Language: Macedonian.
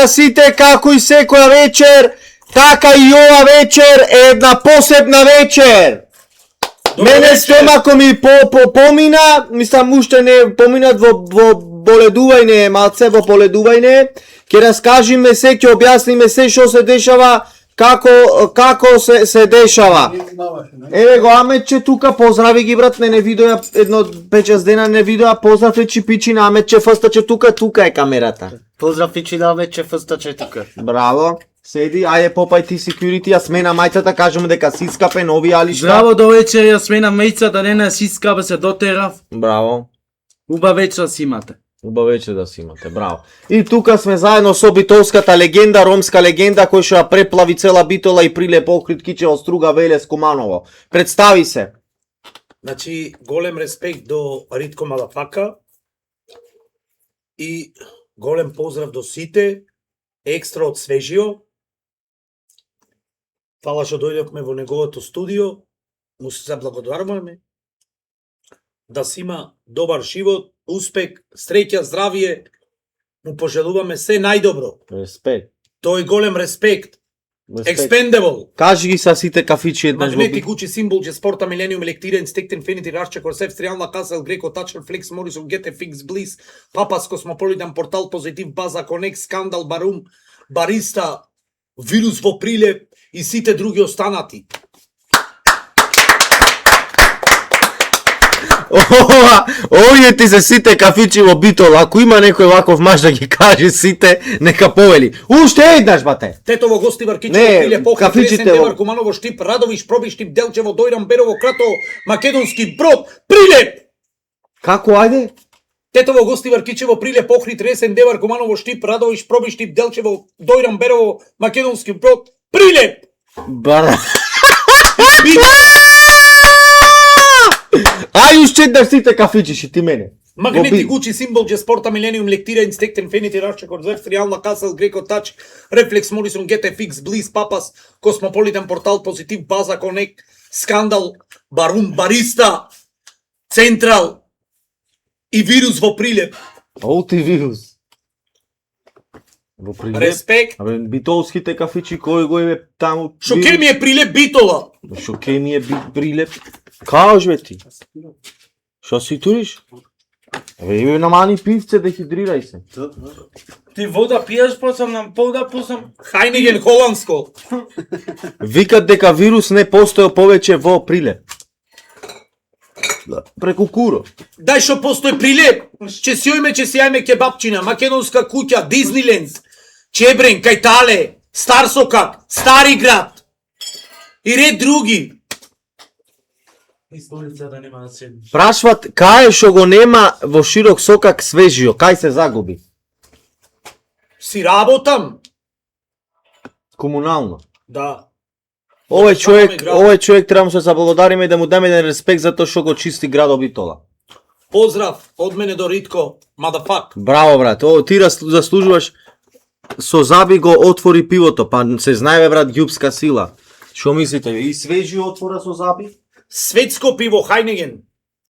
на сите, како и секоја вечер, така и ова вечер е една посебна вечер. Мене стомако ми помина, мислам уште не поминат во боледување, малце во боледување. Ќе раскажиме се, ќе објасниме се што се дешава, како се дешава. Еве го Аметче тука, поздрави ги брат, не видоа едно 5-6 дена не видоа, поздрав е Чипичи на Аметче Фстаче тука е камерата. Поздрав Ичи на Аметче Фстаче тука. Браво. Седи, ајде попај ти security, ја смена мајцата, кажеме дека си искапе нови алишта. Здраво до вечер, ја смена мајцата, не на си искапе се дотерав. Браво. Убав вечер си имате. Убав вечер да си имате, браво. И тука сме заедно со битолската легенда, ромска легенда, кој што ја преплави цела Битола и Прилеп, Охрид, Кичево, Струга, Велес, Куманово. Представи се. Значи, голем респект до Ритко Малафака и голем поздрав до сите, екстра од Свежио. Фала што дојдовме во неговото студио, му се заблагодаруваме, да си има добар живот, успех, среќа, здравие, му пожелуваме се најдобро. Респект. Тој голем респект. Expendable. Кажи ги са сите кафичи еднаш во Магнети, Гучи, Симбол, Спорта, Millennium, Electira, Instinct, Infinity, Рашче, Корсев, Стриална, Касел, Греко, Тачер, Флекс, Морисон, Гете, Фикс, Близ, Папас, Космополитен, Портал, Позитив, База, Конект, Скандал, Барум, Бариста, Вирус во Прилеп и сите други останати. Овие ти се сите кафичи во Битола, ако има некој ваков маш да ги каже сите, нека повели. Уште еднаш, бате! Тетово, Гости, Варкичево, Не, Прилеп, Охрид, кафичите Кресен, во- Девар, Куманово, Штип, Радовиш, Пробиштип, Делчево, Дојран, Берово, Крато, Македонски Брод, Прилеп! Како, ајде? Тетово, Гости, Варкичево, Прилеп, Охрид, Ресен, Девар, Куманово, Штип, Радовиш, Пробиштип, Делчево, Дојран, Берово, Македонски Брод, Прилеп! Бара. Ај уште еднаш сите кафичи, ши ти мене. Магнети, Гучи, Симбол, Спорта, Millennium, Electira, Instinct, Infinity, Рашче, Корзев, Стриална, Касел, Греко, Тач, Рефлекс, Морисон, Гете, Фикс, Близ, Папас, Космополитен, Портал, Позитив, База, Конект, Скандал, Барум, Бариста, Централ и Вирус во Прилеп. Оти вирус. Во Прилеп. Респект. Абе, битолските кафичи, кој го е таму? Шо ке ми е Прилеп Битола? Шо ке ми е Прилеп? Кажи бе ти. Шо си туриш? Абе, име намани пивце, дехидрирај се. Ти вода пиеш, посам нам вода, посам. Хайнеген холандско. Викат дека вирус не постоел повеќе во Прилеп. Да, преку Куро. Дај шо постои Прилеп. Че си јајме кебапчина, македонска куќа, Дизниленд, Чебрен, Кајтале, Стар Сокак, Стари град и ред други. Историја да нема да седи. Прашват, кај е што го нема во Широк Сокак Свежио, кај се загуби? Си работам? Комунално. Да. Овој човек треба да му се заблагодариме и да му даме еден респект за тоа што го чисти градот Битола. Поздрав од мене до Ритко, мадафак. Браво брат, ти заслужуваш. Со Заби го отвори пивото, па се знае брат ѓупска сила. Што мислите? И Свежио отвора со Заби? Светско пиво Хайнеген.